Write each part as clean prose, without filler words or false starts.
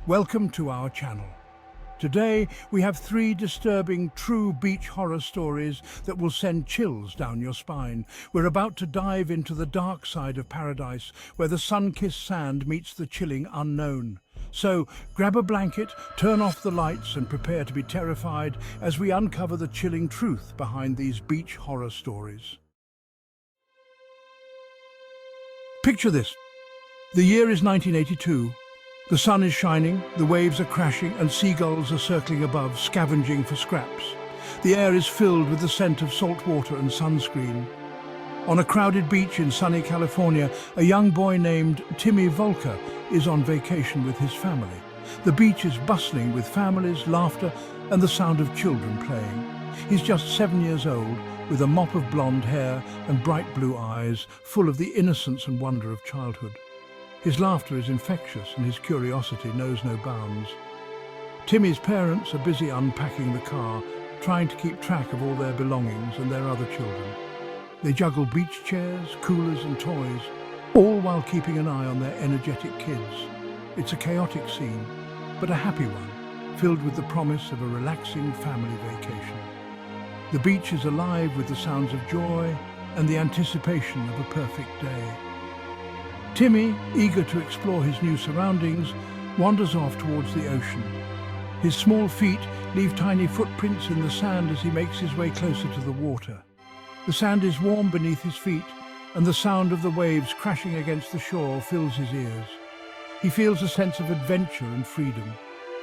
Welcome to our channel. Today we have 3 disturbing true beach horror stories that will send chills down your spine. We're about to dive into the dark side of paradise, where the sun-kissed sand meets the chilling unknown. So grab a blanket, turn off the lights and prepare to be terrified as we uncover the chilling truth behind these beach horror stories. Picture this. The year is 1982. The sun is shining, the waves are crashing, and seagulls are circling above, scavenging for scraps. The air is filled with the scent of salt water and sunscreen. On a crowded beach in sunny California, a young boy named Timmy Volker is on vacation with his family. The beach is bustling with families, laughter, and the sound of children playing. He's just 7 years old, with a mop of blonde hair and bright blue eyes, full of the innocence and wonder of childhood. His laughter is infectious and his curiosity knows no bounds. Timmy's parents are busy unpacking the car, trying to keep track of all their belongings and their other children. They juggle beach chairs, coolers and toys, all while keeping an eye on their energetic kids. It's a chaotic scene, but a happy one, filled with the promise of a relaxing family vacation. The beach is alive with the sounds of joy and the anticipation of a perfect day. Timmy, eager to explore his new surroundings, wanders off towards the ocean. His small feet leave tiny footprints in the sand as he makes his way closer to the water. The sand is warm beneath his feet, and the sound of the waves crashing against the shore fills his ears. He feels a sense of adventure and freedom.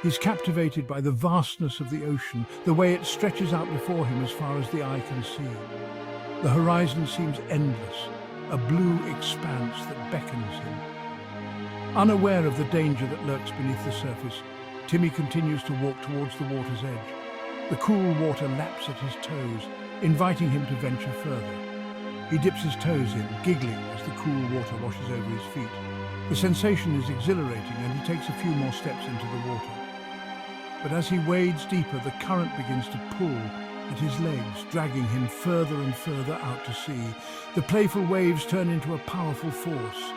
He's captivated by the vastness of the ocean, the way it stretches out before him as far as the eye can see. The horizon seems endless, a blue expanse that beckons him. Unaware of the danger that lurks beneath the surface, Timmy continues to walk towards the water's edge. The cool water laps at his toes, inviting him to venture further. He dips his toes in, giggling as the cool water washes over his feet. The sensation is exhilarating and he takes a few more steps into the water. But as he wades deeper, the current begins to pull at his legs, dragging him further and further out to sea. The playful waves turn into a powerful force.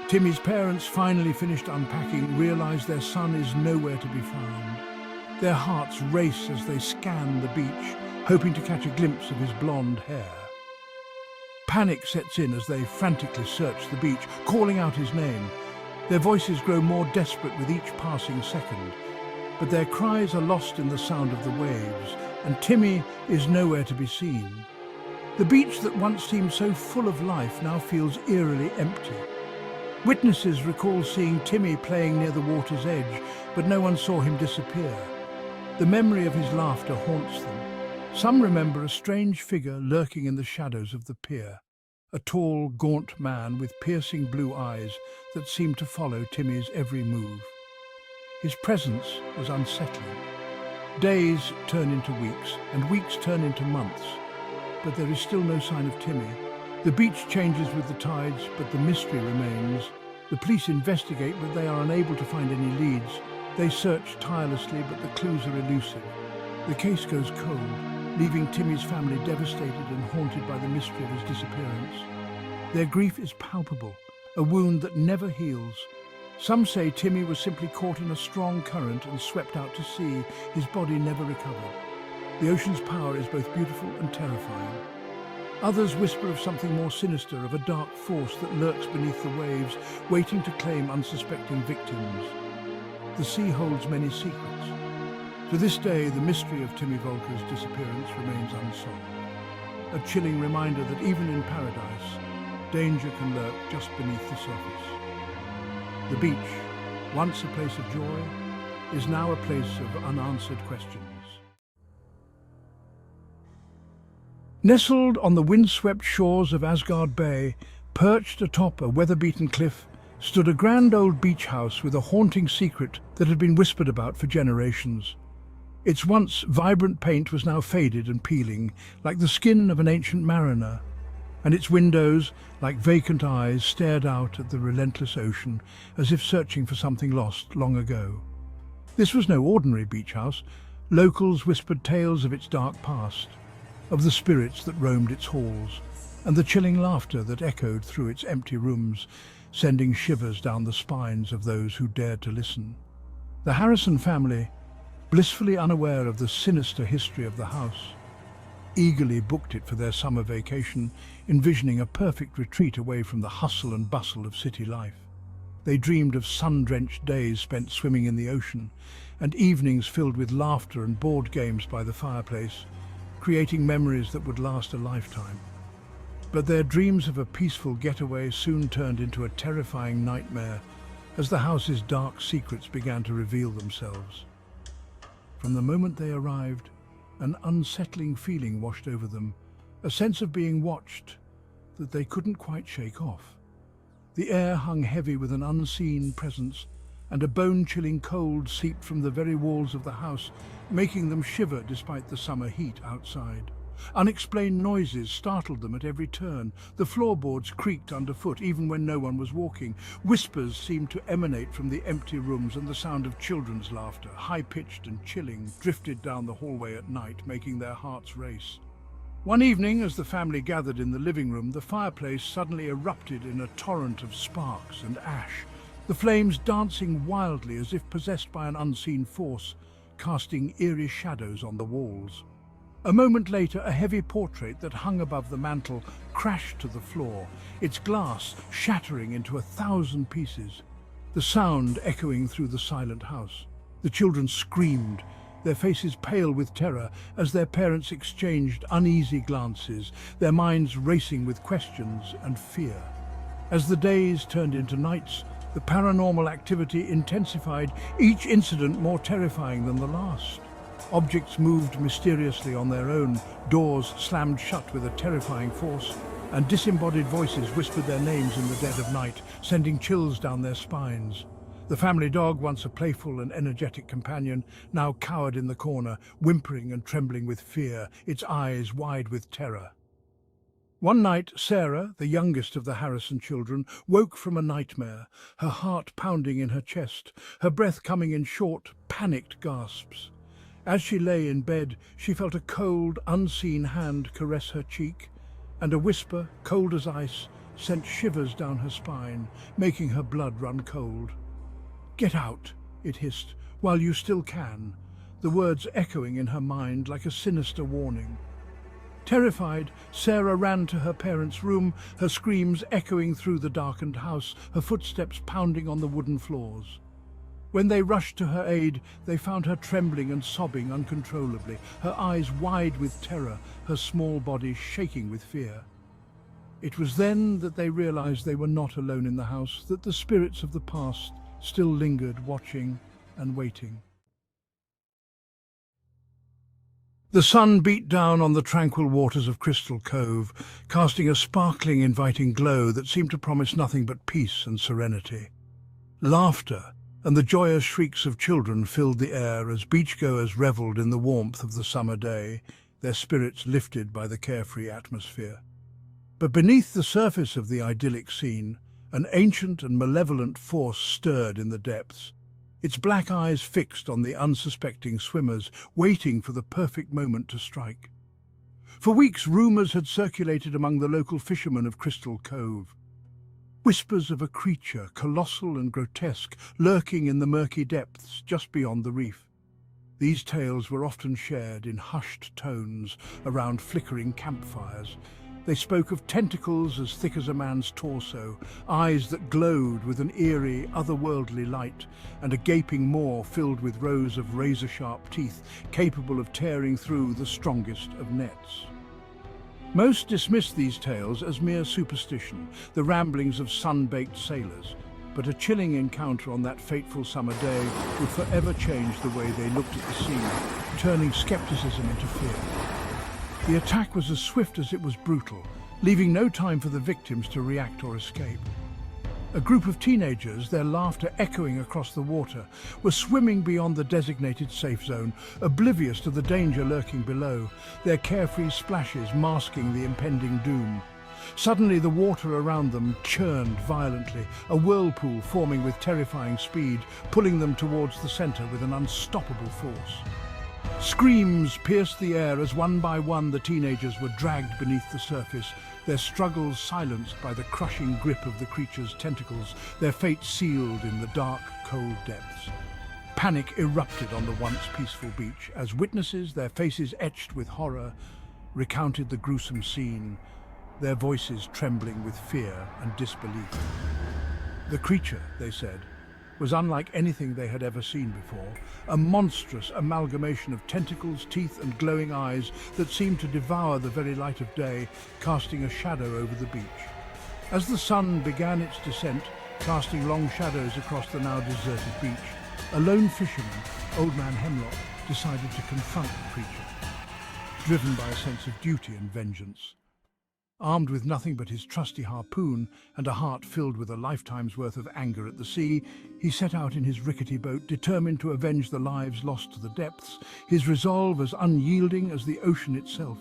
Timmy's parents, finally finished unpacking, realize their son is nowhere to be found. Their hearts race as they scan the beach, hoping to catch a glimpse of his blonde hair. Panic sets in as they frantically search the beach, calling out his name. Their voices grow more desperate with each passing second, but their cries are lost in the sound of the waves, and Timmy is nowhere to be seen. The beach that once seemed so full of life now feels eerily empty. Witnesses recall seeing Timmy playing near the water's edge, but no one saw him disappear. The memory of his laughter haunts them. Some remember a strange figure lurking in the shadows of the pier, a tall, gaunt man with piercing blue eyes that seemed to follow Timmy's every move. His presence was unsettling. Days turn into weeks, and weeks turn into months, but there is still no sign of Timmy. The beach changes with the tides, but the mystery remains. The police investigate, but they are unable to find any leads. They search tirelessly, but the clues are elusive. The case goes cold, leaving Timmy's family devastated and haunted by the mystery of his disappearance. Their grief is palpable, a wound that never heals. Some say Timmy was simply caught in a strong current and swept out to sea, his body never recovered. The ocean's power is both beautiful and terrifying. Others whisper of something more sinister, of a dark force that lurks beneath the waves, waiting to claim unsuspecting victims. The sea holds many secrets. To this day, the mystery of Timmy Volker's disappearance remains unsolved. A chilling reminder that even in paradise, danger can lurk just beneath the surface. The beach, once a place of joy, is now a place of unanswered questions. Nestled on the windswept shores of Asgard Bay, perched atop a weather-beaten cliff, stood a grand old beach house with a haunting secret that had been whispered about for generations. Its once vibrant paint was now faded and peeling, like the skin of an ancient mariner, and its windows, like vacant eyes, stared out at the relentless ocean, as if searching for something lost long ago. This was no ordinary beach house. Locals whispered tales of its dark past, of the spirits that roamed its halls, and the chilling laughter that echoed through its empty rooms, sending shivers down the spines of those who dared to listen. The Harrison family, blissfully unaware of the sinister history of the house, eagerly booked it for their summer vacation, envisioning a perfect retreat away from the hustle and bustle of city life. They dreamed of sun-drenched days spent swimming in the ocean, and evenings filled with laughter and board games by the fireplace, creating memories that would last a lifetime. But their dreams of a peaceful getaway soon turned into a terrifying nightmare as the house's dark secrets began to reveal themselves. From the moment they arrived, an unsettling feeling washed over them, a sense of being watched that they couldn't quite shake off. The air hung heavy with an unseen presence, and a bone-chilling cold seeped from the very walls of the house, making them shiver despite the summer heat outside. Unexplained noises startled them at every turn. The floorboards creaked underfoot even when no one was walking. Whispers seemed to emanate from the empty rooms, and the sound of children's laughter, high-pitched and chilling, drifted down the hallway at night, making their hearts race. One evening, as the family gathered in the living room, the fireplace suddenly erupted in a torrent of sparks and ash, the flames dancing wildly as if possessed by an unseen force, casting eerie shadows on the walls. A moment later, a heavy portrait that hung above the mantel crashed to the floor, its glass shattering into 1,000 pieces, the sound echoing through the silent house. The children screamed, their faces pale with terror as their parents exchanged uneasy glances, their minds racing with questions and fear. As the days turned into nights, the paranormal activity intensified, each incident more terrifying than the last. Objects moved mysteriously on their own, doors slammed shut with a terrifying force, and disembodied voices whispered their names in the dead of night, sending chills down their spines. The family dog, once a playful and energetic companion, now cowered in the corner, whimpering and trembling with fear, its eyes wide with terror. One night, Sarah, the youngest of the Harrison children, woke from a nightmare, her heart pounding in her chest, her breath coming in short, panicked gasps. As she lay in bed, she felt a cold, unseen hand caress her cheek, and a whisper, cold as ice, sent shivers down her spine, making her blood run cold. "Get out," it hissed, "while you still can," the words echoing in her mind like a sinister warning. Terrified, Sarah ran to her parents' room, her screams echoing through the darkened house, her footsteps pounding on the wooden floors. When they rushed to her aid, they found her trembling and sobbing uncontrollably, her eyes wide with terror, her small body shaking with fear. It was then that they realized they were not alone in the house, that the spirits of the past still lingered, watching and waiting. The sun beat down on the tranquil waters of Crystal Cove, casting a sparkling, inviting glow that seemed to promise nothing but peace and serenity. Laughter and the joyous shrieks of children filled the air as beachgoers revelled in the warmth of the summer day, their spirits lifted by the carefree atmosphere. But beneath the surface of the idyllic scene, an ancient and malevolent force stirred in the depths, its black eyes fixed on the unsuspecting swimmers, waiting for the perfect moment to strike. For weeks, rumours had circulated among the local fishermen of Crystal Cove. Whispers of a creature, colossal and grotesque, lurking in the murky depths just beyond the reef. These tales were often shared in hushed tones around flickering campfires. They spoke of tentacles as thick as a man's torso, eyes that glowed with an eerie, otherworldly light, and a gaping maw filled with rows of razor-sharp teeth capable of tearing through the strongest of nets. Most dismissed these tales as mere superstition, the ramblings of sun-baked sailors, but a chilling encounter on that fateful summer day would forever change the way they looked at the sea, turning skepticism into fear. The attack was as swift as it was brutal, leaving no time for the victims to react or escape. A group of teenagers, their laughter echoing across the water, were swimming beyond the designated safe zone, oblivious to the danger lurking below, their carefree splashes masking the impending doom. Suddenly the water around them churned violently, a whirlpool forming with terrifying speed, pulling them towards the center with an unstoppable force. Screams pierced the air as one by one the teenagers were dragged beneath the surface, their struggles silenced by the crushing grip of the creature's tentacles, their fate sealed in the dark, cold depths. Panic erupted on the once peaceful beach as witnesses, their faces etched with horror, recounted the gruesome scene, their voices trembling with fear and disbelief. The creature, they said, was unlike anything they had ever seen before, a monstrous amalgamation of tentacles, teeth and glowing eyes that seemed to devour the very light of day, casting a shadow over the beach. As the sun began its descent, casting long shadows across the now deserted beach, a lone fisherman, Old Man Hemlock, decided to confront the creature, driven by a sense of duty and vengeance. Armed with nothing but his trusty harpoon and a heart filled with a lifetime's worth of anger at the sea, he set out in his rickety boat, determined to avenge the lives lost to the depths, his resolve as unyielding as the ocean itself.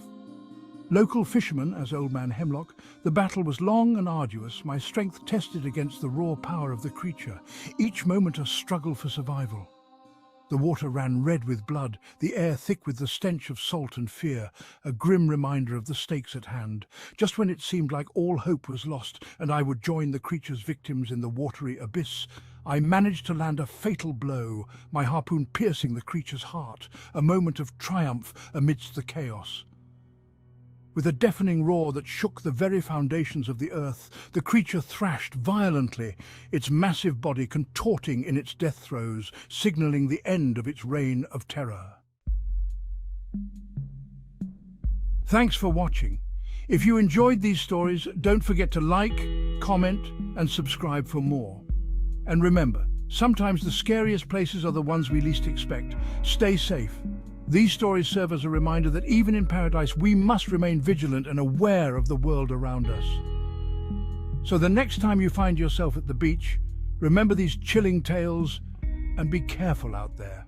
Local fisherman, as Old Man Hemlock, the battle was long and arduous, my strength tested against the raw power of the creature, each moment a struggle for survival. The water ran red with blood, the air thick with the stench of salt and fear, a grim reminder of the stakes at hand. Just when it seemed like all hope was lost and I would join the creature's victims in the watery abyss, I managed to land a fatal blow, my harpoon piercing the creature's heart, a moment of triumph amidst the chaos. With a deafening roar that shook the very foundations of the earth, the creature thrashed violently, its massive body contorting in its death throes, signaling the end of its reign of terror. Thanks for watching. If you enjoyed these stories, don't forget to like, comment, and subscribe for more. And remember, sometimes the scariest places are the ones we least expect. Stay safe. These stories serve as a reminder that even in paradise, we must remain vigilant and aware of the world around us. So the next time you find yourself at the beach, remember these chilling tales and be careful out there.